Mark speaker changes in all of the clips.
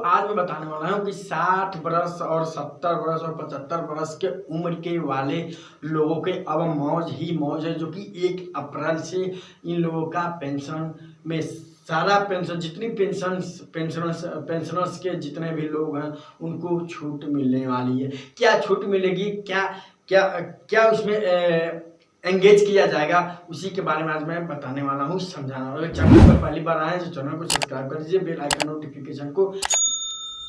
Speaker 1: आज मैं बताने वाला हूँ कि 60 बरस और 70 बरस और 75 बरस के उम्र के वाले लोगों के अब मौज ही मौज है, जो कि 1 अप्रैल से इन लोगों का पेंशन में सारा पेंशन, जितनी पेंशनर्स के जितने भी लोग हैं उनको छूट मिलने वाली है। क्या छूट मिलेगी, क्या क्या क्या उसमें एंगेज किया जाएगा, उसी के बारे में आज मैं बताने वाला हूँ, समझाना वाला। चैनल पर पहली बार आए तो चैनल को सब्सक्राइब कर दीजिए, बेल आइकन नोटिफिकेशन को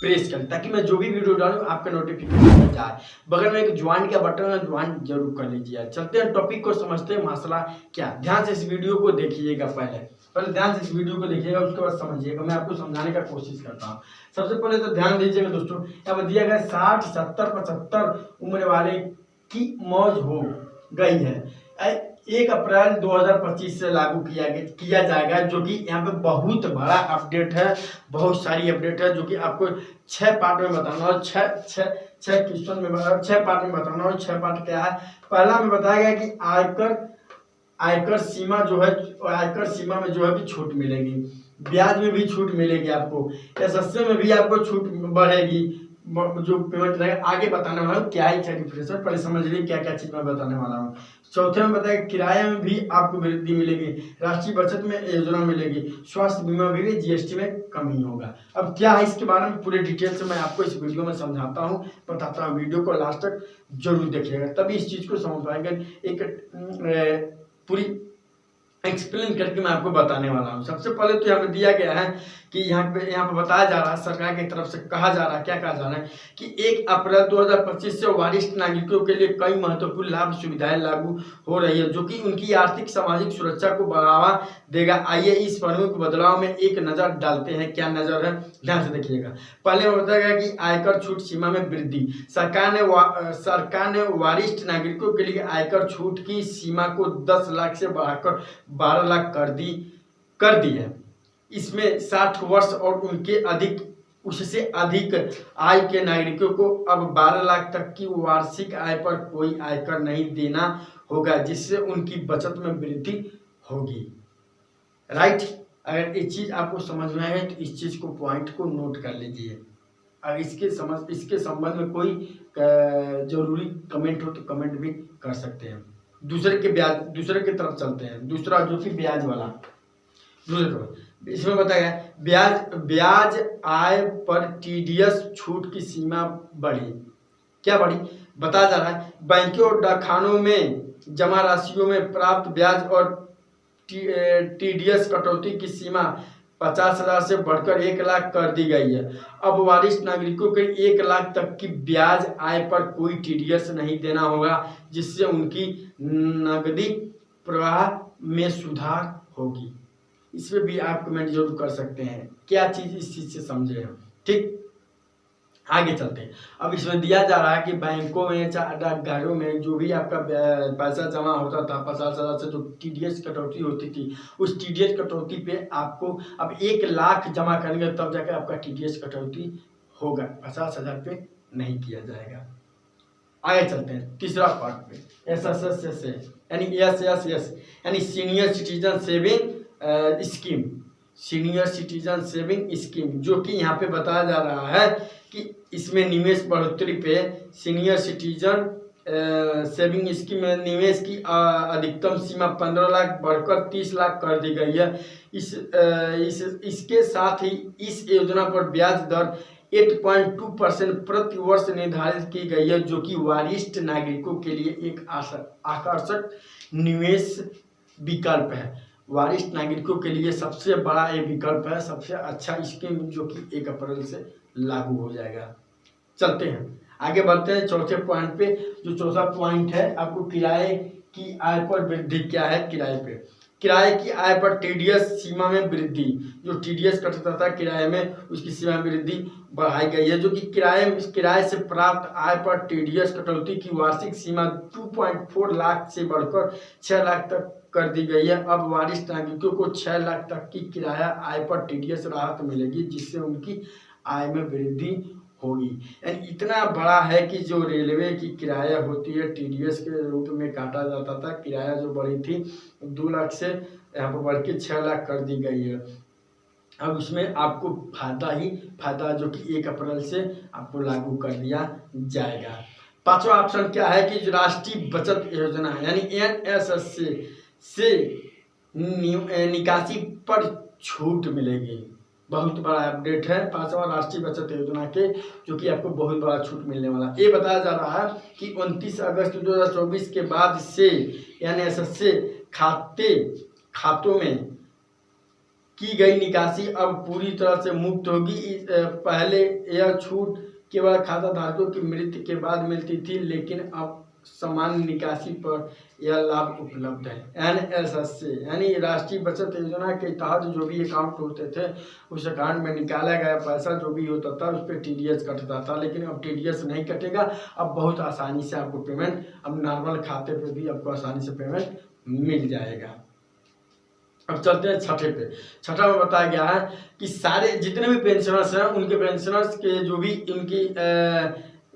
Speaker 1: प्रेस करें ताकि मैं जो भी वीडियो डालूं आपके नोटिफिकेशन में जाए। बगल में एक ज्वाइन का बटन है, ज्वाइन जरूर कर लीजिए। चलते हैं टॉपिक को समझते हैं, मसला क्या। ध्यान से इस वीडियो को देखिएगा, पहले ध्यान से इस वीडियो को देखिएगा, उसके बाद समझिएगा। मैं आपको समझाने का कोशिश करता हूँ। सबसे पहले तो ध्यान दीजिएगा दोस्तों, यहाँ पर दिया गया 60, 70, 75 उम्र वाले की मौज हो गई है। 1 अप्रैल 2025 से लागू किया जाएगा, जो कि यहाँ पे बहुत बड़ा अपडेट है, बहुत सारी अपडेट है, जो कि आपको 6 पार्ट में बताना है। 6 क्वेश्चन में 6 पार्ट में बताना है। 6 पार्ट क्या है? पहला में बताया गया कि आयकर सीमा जो है, आयकर सीमा में जो है कि छूट मिलेगी, ब्याज में भी छूट मिलेगी, आपको एसएससी में भी आपको छूट बढ़ेगी, जो पेमेंट रहेगा। आगे बताने वाला हूँ क्या है, क्या डिफरेंस है, पहले समझ लीजिए क्या क्या चीज मैं बताने वाला हूँ। चौथे में बताया किराए में भी आपको वृद्धि मिलेगी, राष्ट्रीय बचत में योजना मिलेगी, स्वास्थ्य बीमा भी, जीएसटी में कमी होगा। अब क्या है इसके बारे में पूरे डिटेल से मैं आपको इस वीडियो में समझाता हूँ, बताता हूँ। वीडियो को लास्ट तक जरूर देखिएगा, तभी इस चीज को समझ पाएंगे। एक पूरी एक्सप्लेन करके मैं आपको बताने वाला हूँ। सबसे पहले तो यहाँ पे दिया गया है कि यहाँ पे बताया जा रहा है, सरकार की तरफ से कहा जा रहा है, क्या कहा जा रहा है कि 1 अप्रैल 2025 से वरिष्ठ नागरिकों के लिए कई महत्वपूर्ण लाभ सुविधाएं लागू हो रही है, जो कि उनकी आर्थिक सामाजिक सुरक्षा को बढ़ावा देगा। आइए इस प्रमुख बदलाव में एक नजर डालते हैं। क्या नजर है, ध्यान से देखिएगा। पहले में बताया गया कि आयकर छूट सीमा में वृद्धि। सरकार ने वरिष्ठ नागरिकों के लिए आयकर छूट की सीमा को 10 लाख से बढ़ाकर 12 लाख कर दी है। इसमें 60 वर्ष और उससे अधिक आय के नागरिकों को अब 12 लाख तक की वार्षिक आय पर कोई आयकर नहीं देना होगा, जिससे उनकी बचत में वृद्धि होगी। राइट, अगर ये चीज आपको समझ में आए तो इस चीज को पॉइंट को नोट कर लीजिए। अगर इसके संबंध में कोई जरूरी कमेंट हो तो कमेंट भी कर सकते हैं। दूसरे की तरफ चलते हैं। दूसरा जो कि ब्याज वाला, इसमें बताया गया ब्याज आय पर टीडीएस छूट की सीमा बढ़ी। क्या बढ़ी? बताया जा रहा है बैंकों और डाकखानों में जमा राशियों में प्राप्त ब्याज और टीडीएस कटौती की सीमा 50,000 से बढ़कर 1 लाख कर दी गई है। अब वरिष्ठ नागरिकों के 1 लाख तक की ब्याज आय पर कोई टीडीएस नहीं देना होगा, जिससे उनकी नकदी प्रवाह में सुधार होगी। इसमें भी आप कमेंट जरूर कर सकते हैं क्या चीज इस चीज से समझे हम। ठीक, आगे चलते हैं। अब इसमें दिया जा रहा है कि बैंकों में, डाकघरों में जो भी आपका पैसा जमा होता था 50,000 से, जो टीडीएस कटौती होती थी, उस टीडीएस कटौती पे आपको अब 1 लाख जमा करेंगे तब जाकर आपका टीडीएस कटौती होगा, 50,000 पे नहीं किया जाएगा। आगे चलते हैं तीसरा पार्ट पे, एसएसएस यानी senior citizen saving scheme. Senior citizen saving scheme, जो कि यहाँ पे बताया जा रहा है कि इसमें निवेश बढ़ोतरी पे सीनियर सिटीजन सेविंग स्कीम में निवेश की अधिकतम सीमा 15 लाख बढ़कर 30 लाख कर दी गई है। इसके साथ ही इस योजना पर ब्याज दर 8.2% प्रति वर्ष निर्धारित की गई है, जो कि वरिष्ठ नागरिकों के लिए एक आकर्षक निवेश विकल्प है। वरिष्ठ नागरिकों के लिए सबसे बड़ा ये विकल्प है, सबसे अच्छा स्कीम, जो कि 1 अप्रैल से लागू हो जाएगा। चलते हैं आगे बढ़ते हैं चौथे पॉइंट पे। जो चौथा पॉइंट है, आपको किराए की आय पर वृद्धि। क्या है? किराए की आय पर टीडीएस सीमा में वृद्धि। जो टीडीएस कटता था किराए में, उसकी सीमा में वृद्धि बढ़ाई गई है, जो कि किराए से प्राप्त आय पर टीडीएस कटौती की वार्षिक सीमा 2.4 लाख से बढ़कर 6 लाख तक कर दी गई है। अब वरिष्ठ नागरिकों को 6 लाख तक की किराया आय पर टीडीएस राहत मिलेगी, जिससे उनकी आय में वृद्धि होगी। यानी इतना बड़ा है कि जो रेलवे की किराया होती है टीडीएस के रूप में काटा जाता था, किराया जो बढ़ी थी 2 लाख से यहाँ पर बढ़ के 6 लाख कर दी गई है। अब उसमें आपको फायदा ही फायदा, जो कि 1 अप्रैल से आपको लागू कर दिया जाएगा। 5वां ऑप्शन क्या है कि जो राष्ट्रीय बचत योजना है यानी NSS से निकासी पर छूट मिलेगी। बहुत बड़ा अपडेट है 5वां राष्ट्रीय बचत योजना के, जो कि आपको बहुत बड़ा छूट मिलने वाला। ये बताया जा रहा है कि 29 अगस्त 2024 के बाद से NSS से खातों में की गई निकासी अब पूरी तरह से मुक्त होगी। पहले यह छूट केवल खाता धारकों की मृत्यु के बाद मिलती थी, लेकिन अब सामान्य निकासी पर यह लाभ उपलब्ध है। NSS से यानी राष्ट्रीय बचत योजना के तहत जो भी अकाउंट होते थे, उस अकाउंट में निकाला गया पैसा जो भी होता था उस पर TDS कटता था, लेकिन अब TDS नहीं कटेगा। अब बहुत आसानी से आपको पेमेंट, अब नॉर्मल खाते पे भी आपको आसानी से पेमेंट मिल जाएगा। अब चलते हैं छठे पे। छठा में बताया गया है कि सारे जितने भी पेंशनर्स हैं उनके पेंशनर्स के जो भी इनकी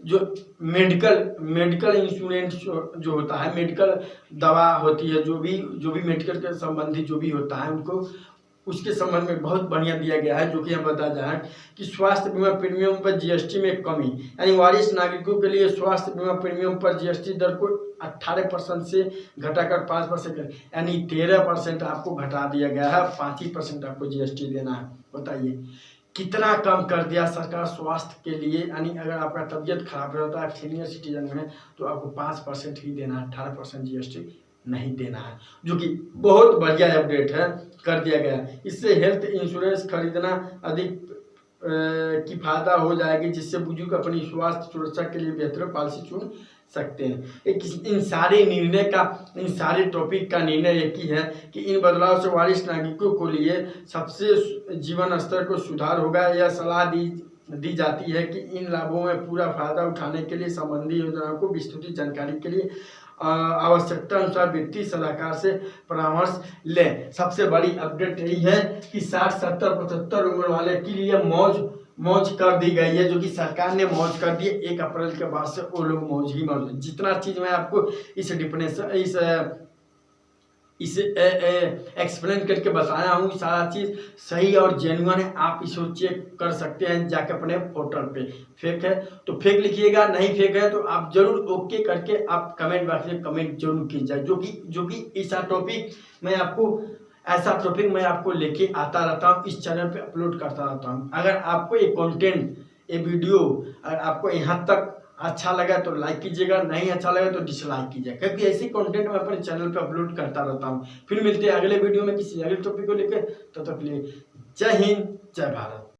Speaker 1: जो मेडिकल इंश्योरेंस जो होता है, मेडिकल दवा होती है, जो भी मेडिकल के संबंधी जो भी होता है उनको उसके संबंध में बहुत बढ़िया दिया गया है, जो कि हम बताया जाए कि स्वास्थ्य बीमा प्रीमियम पर GST में कमी, यानी वरिष्ठ नागरिकों के लिए स्वास्थ्य बीमा प्रीमियम पर GST दर को 18% से घटाकर 5%, यानी 13% आपको घटा दिया गया है। 5% आपको GST देना है। बताइए कितना कम कर दिया सरकार स्वास्थ्य के लिए। यानी अगर आपका तबीयत खराब रहता है, सीनियर सिटीजन में, तो आपको 5% ही देना है, 18% GST नहीं देना है, जो कि बहुत बढ़िया अपडेट है, कर दिया गया। इससे हेल्थ इंश्योरेंस खरीदना अधिक की फायदा हो जाएगी, जिससे बुजुर्ग अपनी स्वास्थ्य सुरक्षा के लिए बेहतर पॉलिसी चुन सकते हैं। इन सारे टॉपिक का निर्णय एक ही है कि इन बदलाव से वरिष्ठ नागरिकों को लिए सबसे जीवन स्तर को सुधार होगा। यह सलाह दी जाती है कि इन लाभों में पूरा फायदा उठाने के लिए संबंधी योजनाओं को विस्तृत जानकारी के लिए आवश्यकता अनुसार वित्तीय सलाहकार से परामर्श लें। सबसे बड़ी अपडेट यही है कि 60, 70, 75 उम्र वाले के लिए मौज कर दी गई है, जो कि सरकार ने मौज कर दी है। 1 अप्रैल के बाद से वो लोग मौज ही मौज। जितना चीज मैं आपको इसे एक्सप्लेन करके बताया हूँ, सारा चीज़ सही और जेन्युइन है। आप इसको चेक कर सकते हैं जाके अपने पोर्टल पे। फेक है तो फेक लिखिएगा, नहीं फेक है तो आप जरूर ओके करके आप कमेंट बॉक्स में कमेंट जरूर कीजिए। जो कि ऐसा टॉपिक मैं आपको लेके आता रहता हूँ, इस चैनल पे अपलोड करता रहता हूँ। अगर आपको ये कंटेंट, ये वीडियो अगर आपको यहाँ तक अच्छा लगा तो लाइक कीजिएगा, नहीं अच्छा लगा तो डिसलाइक कीजिएगा, क्योंकि ऐसे कंटेंट मैं अपने चैनल पे अपलोड करता रहता हूँ। फिर मिलते हैं अगले वीडियो में किसी अगले टॉपिक को लेकर। तब तक के लिए जय हिंद, जय भारत।